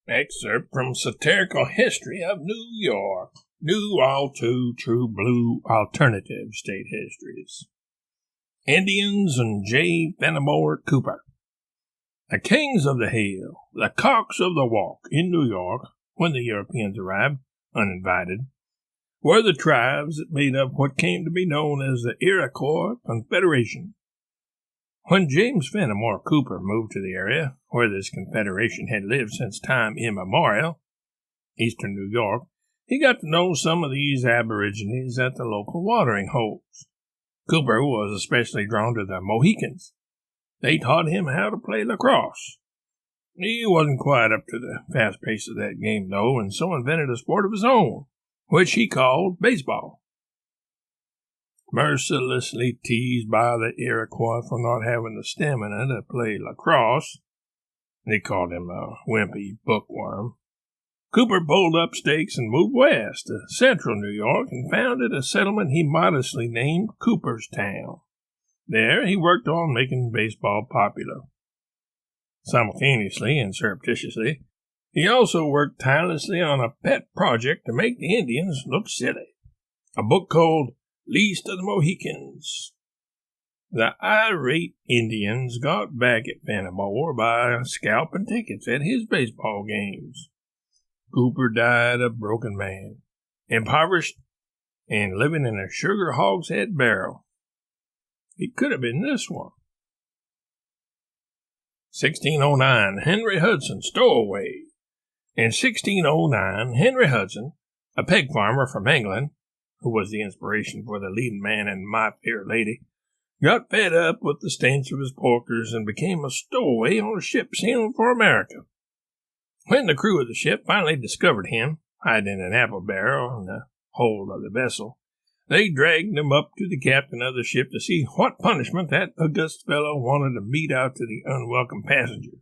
Excerpt from Satirical History of New York. New all too true blue alternative state histories. Indians and J. Fenimore Cooper. The kings of the hill, the cocks of the walk in New York, when the Europeans arrived, uninvited, were the tribes that made up what came to be known as the Iroquois Confederation. When James Fenimore Cooper moved to the area, where this confederation had lived since time immemorial, eastern New York, he got to know some of these aborigines at the local watering holes. Cooper was especially drawn to the Mohicans. They taught him how to play lacrosse. He wasn't quite up to the fast pace of that game, though, and so invented a sport of his own, which he called baseball. Mercilessly teased by the Iroquois for not having the stamina to play lacrosse, they called him a wimpy bookworm, Cooper pulled up stakes and moved west to central New York and founded a settlement he modestly named Cooperstown. There he worked on making baseball popular. Simultaneously and surreptitiously, he also worked tirelessly on a pet project to make the Indians look silly, a book called Least of the Mohicans. The irate Indians got back at Fenimore by scalping tickets at his baseball games. Cooper died a broken man, impoverished, and living in a sugar hogshead barrel. It could have been this one. 1609, Henry Hudson, Stowaway. In 1609, Henry Hudson, a pig farmer from England, who was the inspiration for the leading man in My Fair Lady, got fed up with the stench of his porkers and became a stowaway on a ship sailing for America. When the crew of the ship finally discovered him, hiding in an apple barrel in the hold of the vessel, they dragged him up to the captain of the ship to see what punishment that august fellow wanted to mete out to the unwelcome passenger.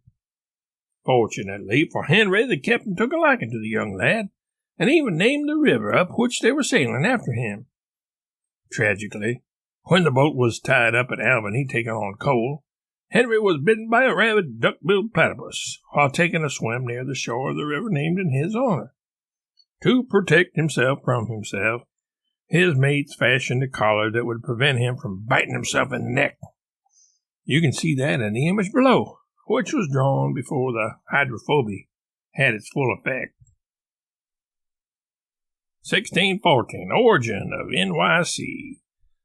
Fortunately for Henry, the captain took a liking to the young lad, and even named the river up which they were sailing after him. Tragically, when the boat was tied up at Albany taking on coal, Henry was bitten by a rabid duck-billed platypus while taking a swim near the shore of the river named in his honor. To protect himself from himself, his mates fashioned a collar that would prevent him from biting himself in the neck. You can see that in the image below, which was drawn before the hydrophobia had its full effect. 1614, Origin of NYC.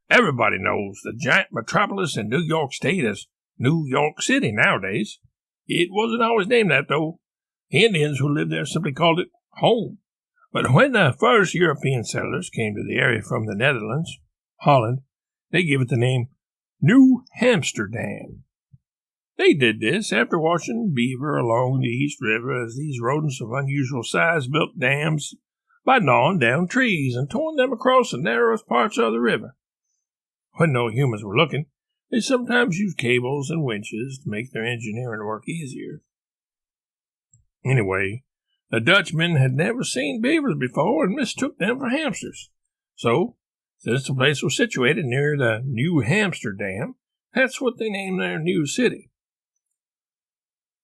Everybody knows the giant metropolis in New York State as New York City nowadays. It wasn't always named that, though. The Indians who lived there simply called it home. But when the first European settlers came to the area from the Netherlands, Holland, they gave it the name New Amsterdam. They did this after watching beaver along the East River as these rodents of unusual size built dams by gnawing down trees and towing them across the narrowest parts of the river. When no humans were looking, they sometimes used cables and winches to make their engineering work easier. Anyway, the Dutchmen had never seen beavers before and mistook them for hamsters. So, since the place was situated near the New Amsterdam, that's what they named their new city.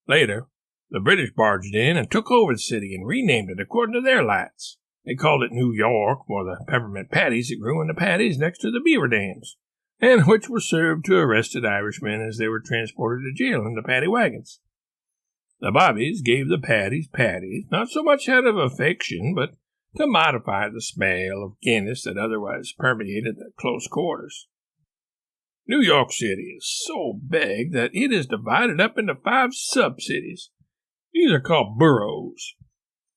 Later, the British barged in and took over the city and renamed it according to their lights. They called it New York for the peppermint patties that grew in the paddies next to the beaver dams, and which were served to arrested Irishmen as they were transported to jail in the paddy wagons. The bobbies gave the patties, not so much out of affection, but to modify the smell of Guinness that otherwise permeated the close quarters. New York City is so big that it is divided up into 5 sub-cities. These are called boroughs.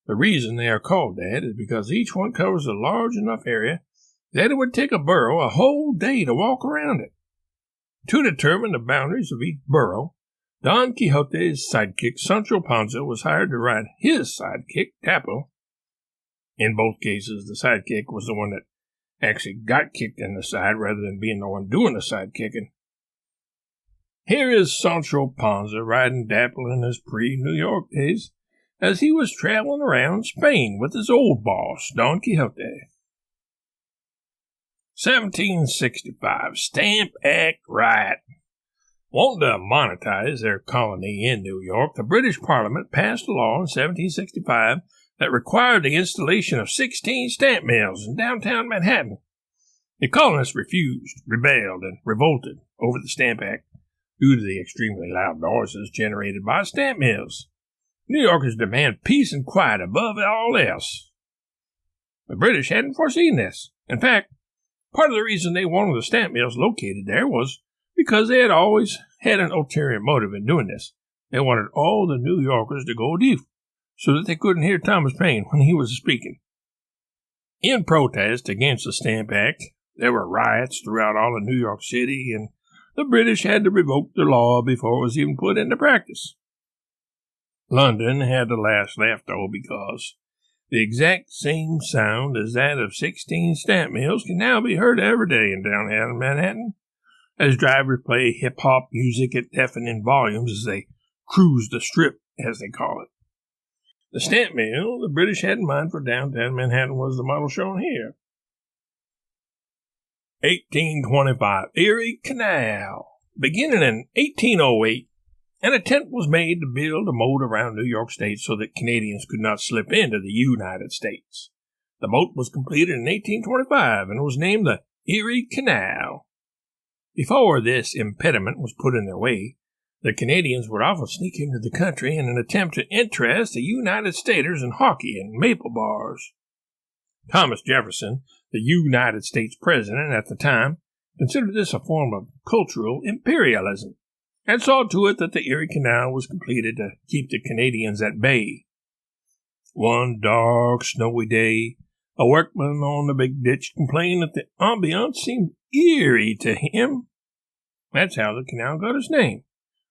The reason they are called that is because each one covers a large enough area that it would take a burro a whole day to walk around it. To determine the boundaries of each borough, Don Quixote's sidekick Sancho Panza was hired to ride his sidekick Tapo. In both cases, the sidekick was the one that actually got kicked in the side rather than being the one doing the side kicking. Here is Sancho Panza riding Dapple in his pre-New York days as he was traveling around Spain with his old boss, Don Quixote. 1765, Stamp Act riot. Wanting to monetize their colony in New York, the British Parliament passed a law in 1765 that required the installation of 16 stamp mills in downtown Manhattan. The colonists refused, rebelled, and revolted over the Stamp Act due to the extremely loud noises generated by stamp mills. New Yorkers demand peace and quiet above all else. The British hadn't foreseen this. In fact, part of the reason they wanted the stamp mills located there was because they had always had an ulterior motive in doing this. They wanted all the New Yorkers to go deaf so that they couldn't hear Thomas Paine when he was speaking. In protest against the Stamp Act, there were riots throughout all of New York City, and the British had to revoke the law before it was even put into practice. London had the last laugh, though, because the exact same sound as that of 16 stamp mills can now be heard every day in downtown Manhattan, as drivers play hip-hop music at deafening volumes as they cruise the strip, as they call it. The stamp mill the British had in mind for downtown Manhattan was the model shown here. 1825, Erie Canal. Beginning in 1808, an attempt was made to build a moat around New York State so that Canadians could not slip into the United States. The moat was completed in 1825 and was named the Erie Canal. Before this impediment was put in their way, the Canadians would often sneak into the country in an attempt to interest the United Staters in hockey and maple bars. Thomas Jefferson, the United States President at the time, considered this a form of cultural imperialism, and saw to it that the Erie Canal was completed to keep the Canadians at bay. One dark, snowy day, a workman on the big ditch complained that the ambiance seemed eerie to him. That's how the canal got its name,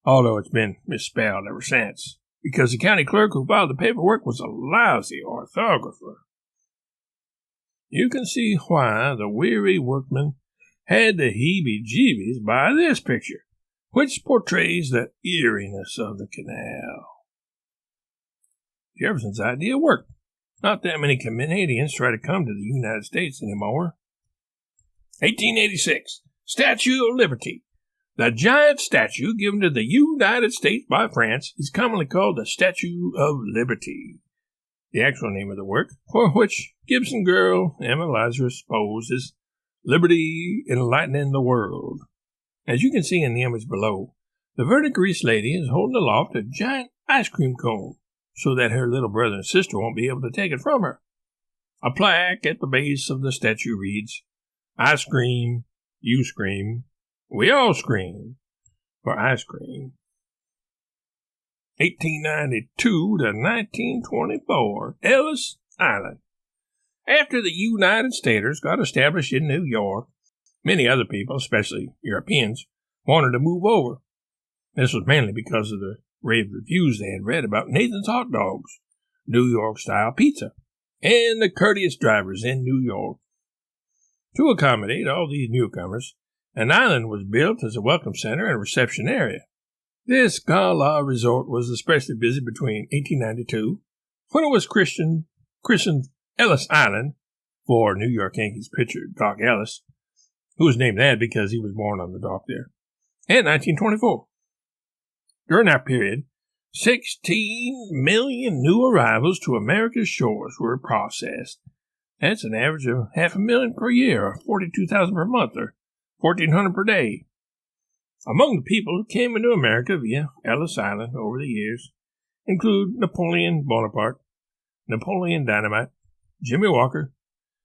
although it's been misspelled ever since, because the county clerk who filed the paperwork was a lousy orthographer. You can see why the weary workman had the heebie-jeebies by this picture, which portrays the eeriness of the canal. Jefferson's idea worked. Not that many Canadians try to come to the United States anymore. 1886, Statue of Liberty. The giant statue given to the United States by France is commonly called the Statue of Liberty. The actual name of the work, for which Gibson girl Emma Lazarus posed, is Liberty Enlightening the World. As you can see in the image below, the verdigris lady is holding aloft a giant ice cream cone so that her little brother and sister won't be able to take it from her. A plaque at the base of the statue reads, "I scream, you scream, we all scream for ice cream." 1892 to 1924, Ellis Island. After the United Staters got established in New York, many other people, especially Europeans, wanted to move over. This was mainly because of the rave reviews they had read about Nathan's hot dogs, New York-style pizza, and the courteous drivers in New York. To accommodate all these newcomers, an island was built as a welcome center and reception area. This gala resort was especially busy between 1892, when it was christened Ellis Island, for New York Yankees pitcher Doc Ellis, who was named that because he was born on the dock there, and 1924. During that period, 16 million new arrivals to America's shores were processed. That's an average of 500,000 per year, or 42,000 per month, or 1,400 per day. Among the people who came into America via Ellis Island over the years include Napoleon Bonaparte, Napoleon Dynamite, Jimmy Walker,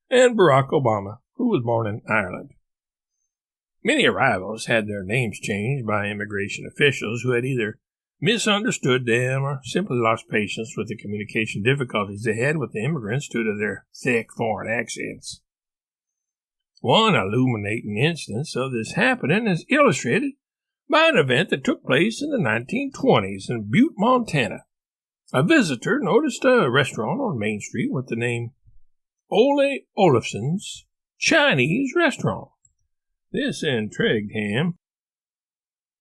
and Barack Obama, who was born in Ireland. Many arrivals had their names changed by immigration officials who had either misunderstood them or simply lost patience with the communication difficulties they had with the immigrants due to their thick foreign accents. One illuminating instance of this happening is illustrated by an event that took place in the 1920s in Butte, Montana. A visitor noticed a restaurant on Main Street with the name Ole Olafson's Chinese Restaurant. This intrigued him,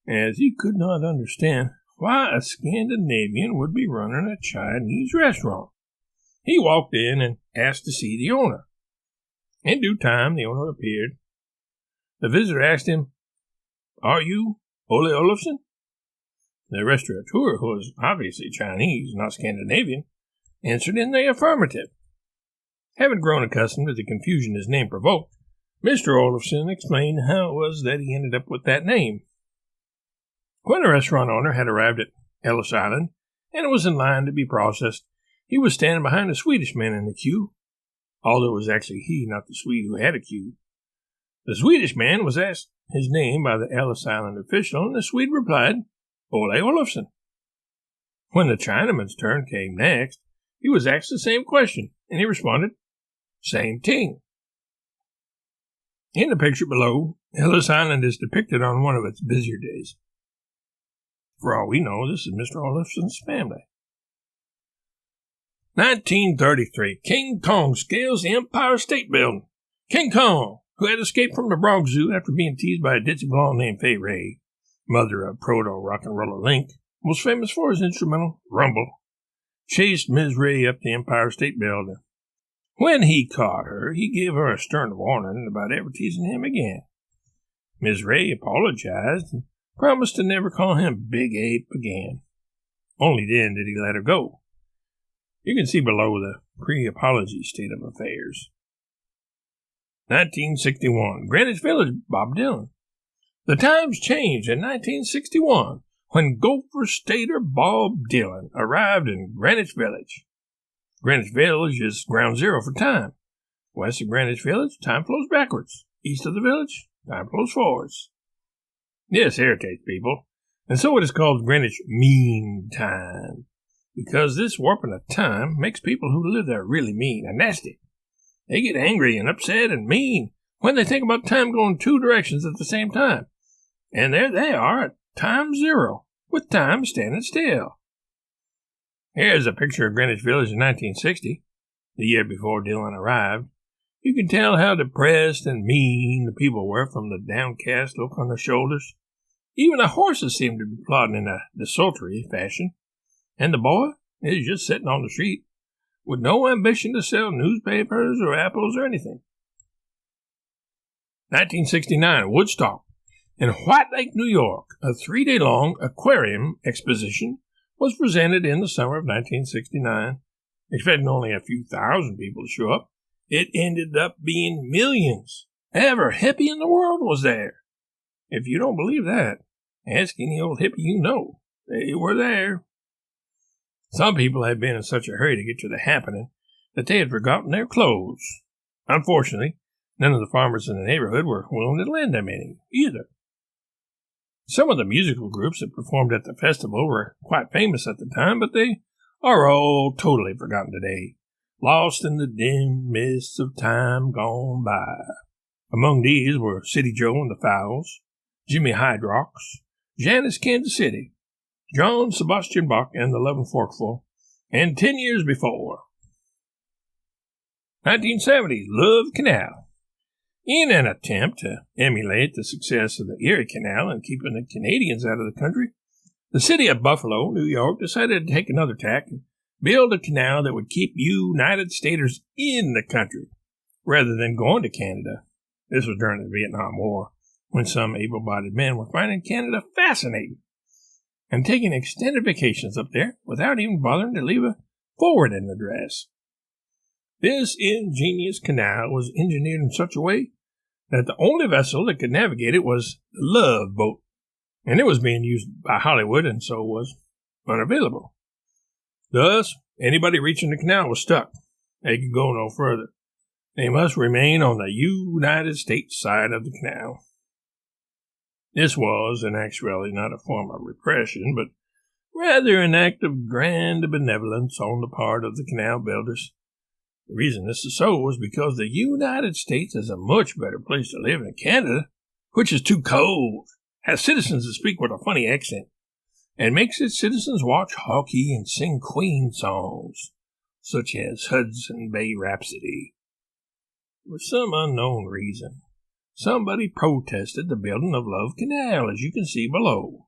as he could not understand why a Scandinavian would be running a Chinese restaurant. He walked in and asked to see the owner. In due time, the owner appeared. The visitor asked him, "Are you Ole Olafsen? The restaurateur, who was obviously Chinese, not Scandinavian, answered in the affirmative. Having grown accustomed to the confusion his name provoked, Mr. Olafsen explained how it was that he ended up with that name. When the restaurant owner had arrived at Ellis Island and was in line to be processed, he was standing behind a Swedish man in the queue, although it was actually he, not the Swede, who had a queue. The Swedish man was asked his name by the Ellis Island official, and the Swede replied, Ole Olafsen. When the Chinaman's turn came next, he was asked the same question, and he responded, same ting. In the picture below, Ellis Island is depicted on one of its busier days. For all we know, this is Mr. Olafsen's family. 1933, King Kong scales the Empire State Building. King Kong, who had escaped from the Bronx Zoo after being teased by a ditzy blonde named Fay Ray, mother of proto-rock-and-roller Link, was famous for his instrumental, Rumble, chased Ms. Ray up the Empire State Building. When he caught her, he gave her a stern warning about ever teasing him again. Ms. Ray apologized and promised to never call him Big Ape again. Only then did he let her go. You can see below the pre-apology state of affairs. 1961, Greenwich Village, Bob Dylan. The times changed in 1961 when Gopher Stater Bob Dylan arrived in Greenwich Village. Greenwich Village is ground zero for time. West of Greenwich Village, time flows backwards. East of the village, time flows forwards. This irritates people, and so it is called Greenwich Mean Time, because this warping of time makes people who live there really mean and nasty. They get angry and upset and mean when they think about time going two directions at the same time. And there they are at time zero, with time standing still. Here's a picture of Greenwich Village in 1960, the year before Dylan arrived. You can tell how depressed and mean the people were from the downcast look on their shoulders. Even the horses seemed to be plodding in a desultory fashion. And the boy is just sitting on the street, with no ambition to sell newspapers or apples or anything. 1969, Woodstock. In White Lake, New York, a 3-day-long aquarium exposition was presented in the summer of 1969. Expecting only a few thousand people to show up, it ended up being millions. Every hippie in the world was there. If you don't believe that, ask any old hippie you know. They were there. Some people had been in such a hurry to get to the happening that they had forgotten their clothes. Unfortunately, none of the farmers in the neighborhood were willing to lend them any, either. Some of the musical groups that performed at the festival were quite famous at the time, but they are all totally forgotten today, lost in the dim mists of time gone by. Among these were City Joe and the Fowls, Jimmy Hydrox, Janice Kansas City, John Sebastian Bach and the Lovin' Forkful, and 10 years before. 1970s, Love Canal. In an attempt to emulate the success of the Erie Canal and keeping the Canadians out of the country, the city of Buffalo, New York, decided to take another tack and build a canal that would keep United Staters in the country, rather than going to Canada. This was during the Vietnam War, when some able-bodied men were finding Canada fascinating and taking extended vacations up there without even bothering to leave a forwarding address. This ingenious canal was engineered in such a way that the only vessel that could navigate it was the Love Boat, and it was being used by Hollywood and so was unavailable. Thus, anybody reaching the canal was stuck. They could go no further. They must remain on the United States side of the canal. This was, in actuality, not a form of repression, but rather an act of grand benevolence on the part of the canal builders. The reason this is so was because the United States is a much better place to live than Canada, which is too cold, has citizens that speak with a funny accent, and makes its citizens watch hockey and sing Queen songs, such as Hudson Bay Rhapsody. For some unknown reason, somebody protested the building of Love Canal, as you can see below.